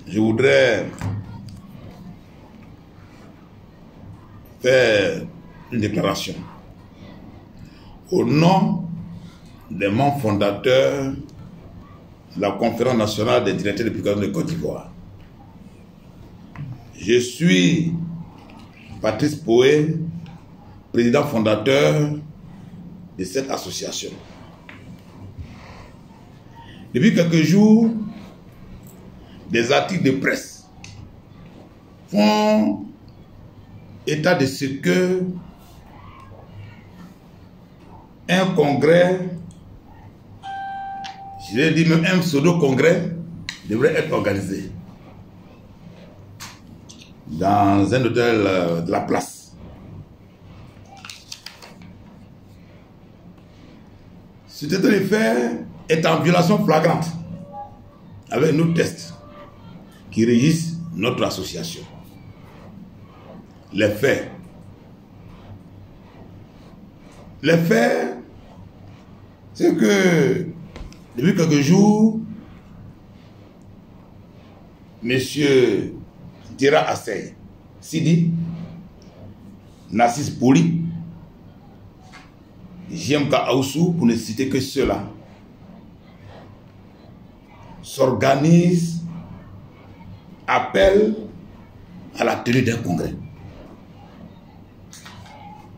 je voudrais faire une déclaration au nom des membres fondateurs de la Conférence nationale des directeurs de publication de Côte d'Ivoire. Je suis Patrice Poé, président fondateur de cette association. Depuis quelques jours, des articles de presse font état de ce que un congrès, je vais dire même un pseudo-congrès, devrait être organisé dans un hôtel de la place. Ce état de fait est en violation flagrante avec nos tests qui régissent notre association. Les faits. Les faits, c'est que depuis quelques jours, Monsieur Dira Assey, Sidi, Nassis Bouli, JMK Aoussou, pour ne citer que ceux-là, s'organisent, appellent à la tenue d'un congrès.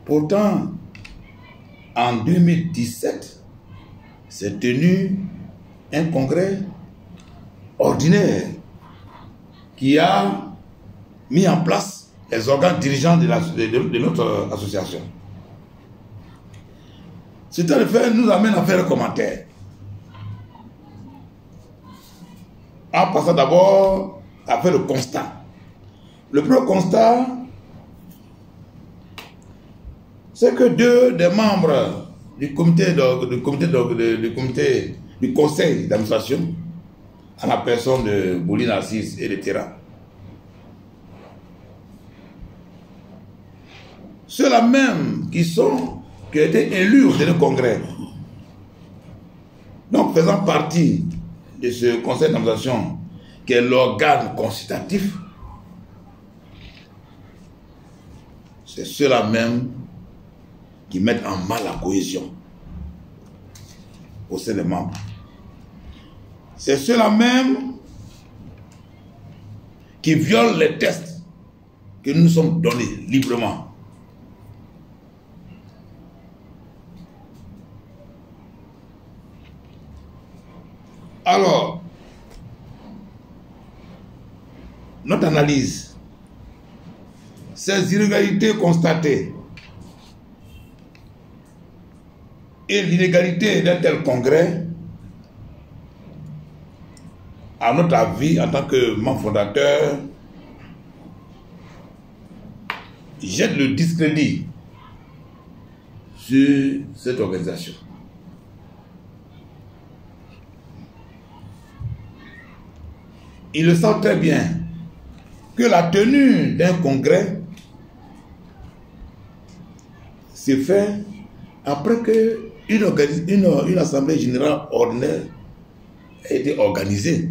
Pourtant, en 2017, s'est tenu un congrès ordinaire qui a mis en place les organes dirigeants de notre association. Cet effet nous amène à faire un commentaire. En passant d'abord à faire le constat. Le premier constat, c'est que deux des membres du conseil d'administration, à la personne de Bouli Narcisse et de Terra, ceux-là même qui ont été élus au dernier congrès, donc faisant partie de ce conseil d'administration qui est l'organe consultatif, c'est ceux-là même qui mettent en mal la cohésion au sein des membres. C'est ceux-là même qui violent les tests que nous nous sommes donnés librement. Alors, notre analyse, ces irrégularités constatées et l'inégalité d'un tel congrès, à notre avis, en tant que membre fondateur, jette le discrédit sur cette organisation. Ils le savent très bien que la tenue d'un congrès se fait après que une assemblée générale ordinaire a été organisée.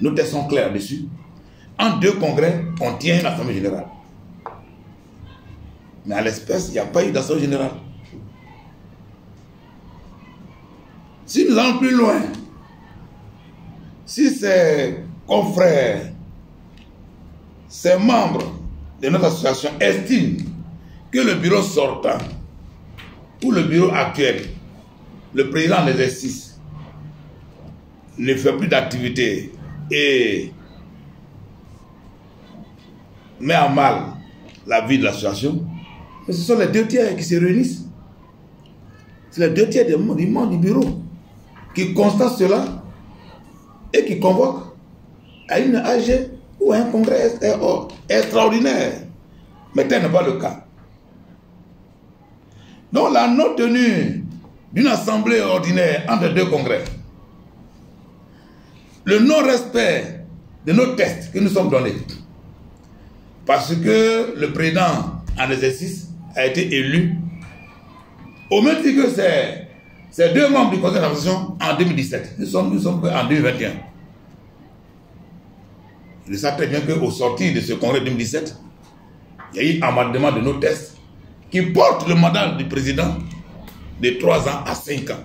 Nos textes sont clairs dessus. En deux congrès, on tient une assemblée générale. Mais à l'espèce, il n'y a pas eu d'assemblée générale. Si nous allons plus loin, si ces confrères, ces membres de notre association estiment que le bureau sortant ou le bureau actuel, le président en exercice, ne fait plus d'activité et met en mal la vie de l'association, mais ce sont les deux tiers qui se réunissent. C'est les deux tiers des membres du bureau qui constatent cela et qui convoquent à une AG ou à un congrès extraordinaire. Mais tel n'est pas le cas. Donc la non-tenue d'une assemblée ordinaire entre deux congrès, le non-respect de nos tests que nous sommes donnés, parce que le président en exercice a été élu au même titre que ces deux membres du conseil d'administration en 2017. Nous sommes en 2021. Ils savent très bien qu'au sortir de ce congrès 2017, il y a eu un amendement de nos tests qui porte le mandat du président de 3 ans à 5 ans.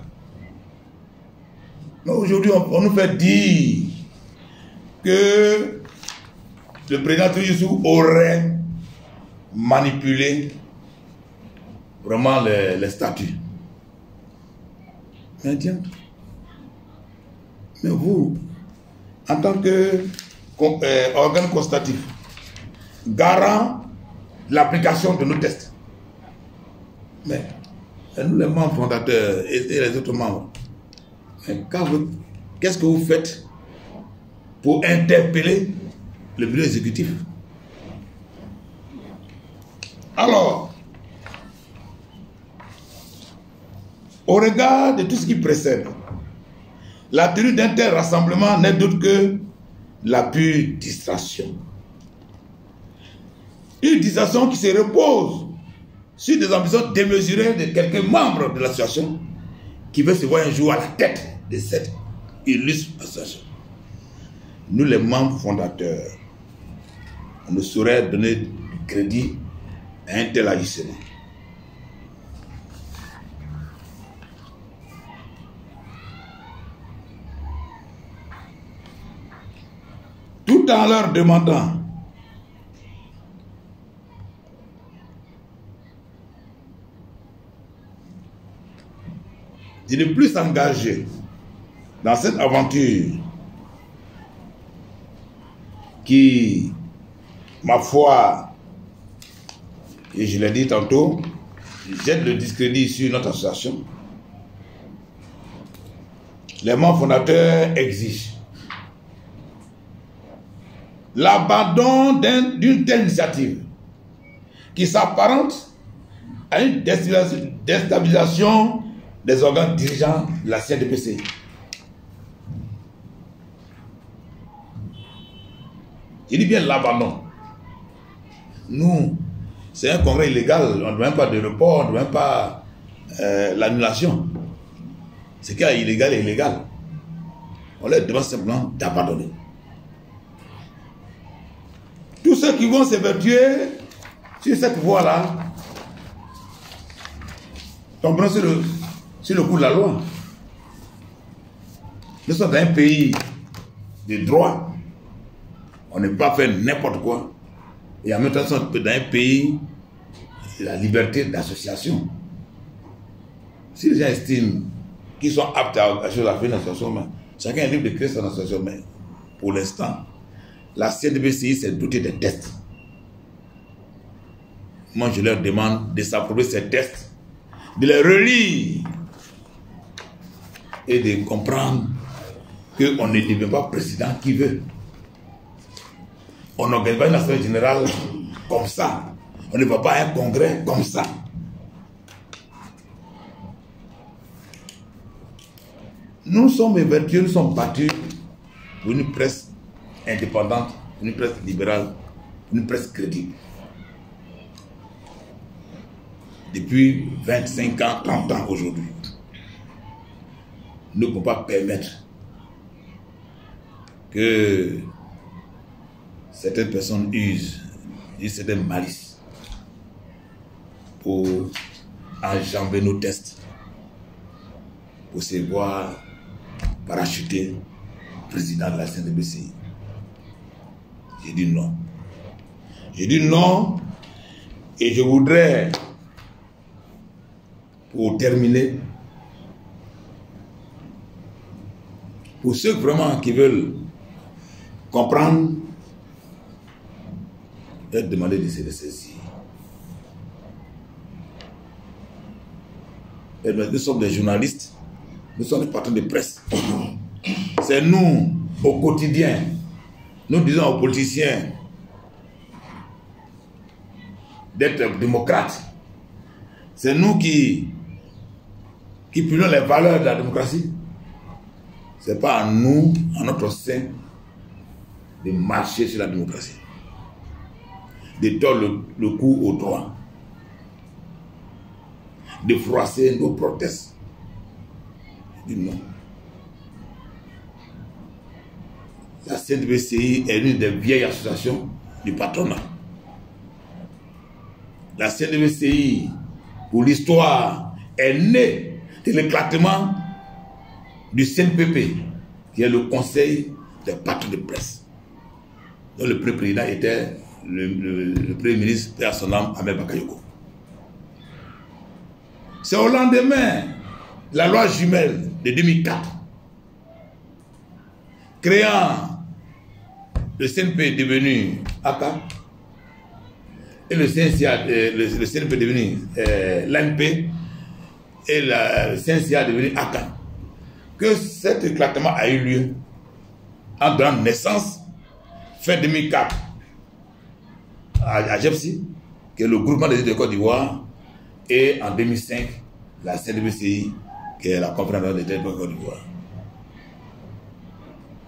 Mais aujourd'hui, on nous fait dire que le président Youssou aurait manipulé vraiment les statuts. Mais tiens, mais vous, en tant que organe constatif, garant de l'application de nos tests, mais nous les membres fondateurs et les autres membres, qu'est-ce que vous faites pour interpeller le bureau exécutif? Alors, au regard de tout ce qui précède, la tenue d'un tel rassemblement n'est d'autre que la pure distraction. Une distraction qui se repose sur des ambitions démesurées de quelques membres de l'association qui veut se voir un jour à la tête de cette illustre association. Nous, les membres fondateurs, on ne saurait donner du crédit à un tel agissement. Tout en leur demandant de ne plus s'engager dans cette aventure qui, ma foi, et je l'ai dit tantôt, jette le discrédit sur notre association. Les membres fondateurs exigent l'abandon d'une telle initiative qui s'apparente à une déstabilisation des organes dirigeants de la CNDPC. Je dis bien l'abandon. Nous, c'est un congrès illégal, on ne demande pas de report, on ne demande pas l'annulation. Ce qui est illégal est illégal. On leur demande simplement d'abandonner. Tous ceux qui vont s'évertuer sur cette voie-là tomberont sur le coup de la loi. Nous sommes dans un pays de droit. On ne peut pas faire n'importe quoi. Et en même temps, nous sommes dans un pays de la liberté d'association. Si les gens estiment qu'ils sont aptes à faire une association, chacun est libre de créer son association. Mais pour l'instant, la CNDPCI s'est dotée des tests. Moi, je leur demande de s'approprier ces tests, de les relire et de comprendre qu'on ne devient pas président qui veut. On n'organise pas une assemblée générale comme ça. On ne va pas à un congrès comme ça. Nous sommes vertueux, nous sommes battus pour une presse indépendante, une presse libérale, une presse crédible. Depuis 25 ans, 30 ans aujourd'hui, nous ne pouvons pas permettre que certaines personnes usent d'une certaine malice pour enjamber nos tests, pour se voir parachuter président de la CNDPCI. J'ai dit non. J'ai dit non et je voudrais, pour terminer, pour ceux vraiment qui veulent comprendre, leur demander de se ressaisir. Nous sommes des journalistes, nous sommes des patrons de presse. C'est nous, au quotidien, nous disons aux politiciens d'être démocrates. C'est nous qui prônons les valeurs de la démocratie. Ce n'est pas à nous, à notre sein, de marcher sur la démocratie, de tordre le cou au droit, de froisser nos protestes. Je dis non. La CNDBCI est l'une des vieilles associations du patronat. La CNDBCI, pour l'histoire, est née de l'éclatement du CNPP, qui est le Conseil des patrons de presse, dont le président était le Premier ministre de son âme, Ahmed Bakayoko. C'est au lendemain de la loi jumelle de 2004, créant le CNP devenu ACA et le CNCA, le CNP devenu l'ANP et le CNCA devenu ACA, que cet éclatement a eu lieu en donnant naissance fin 2004 à GEPSI, qui est le groupement des études de Côte d'Ivoire, et en 2005 la CNDBCI, qui est la conférence des études de Côte d'Ivoire.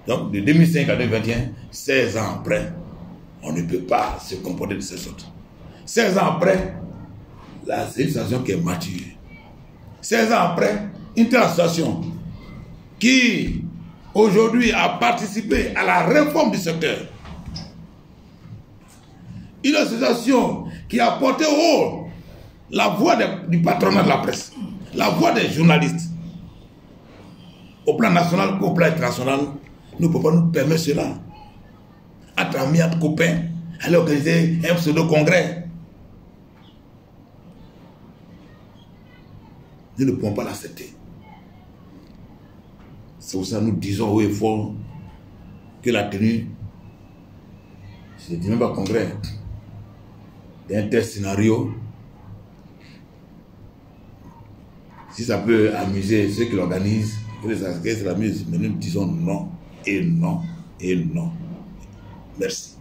Donc de 2005 à 2021, 16 ans après, on ne peut pas se comporter de cette sorte. 16 ans après, c'est une association qui est mature. 16 ans après, une telle association qui aujourd'hui a participé à la réforme du secteur. Une association qui a porté haut la voix du patronat de la presse, la voix des journalistes. Au plan national qu'au plan international, nous ne pouvons pas nous permettre cela. Entre amis, entre copains, aller organiser un pseudo-congrès. Nous ne pouvons pas l'accepter. C'est pour ça que nous disons haut et fort que la tenue, je ne dis même pas congrès, d'un tel scénario, si ça peut amuser ceux qui l'organisent, que les organisateurs l'amusent, mais nous disons non et non et non. Merci.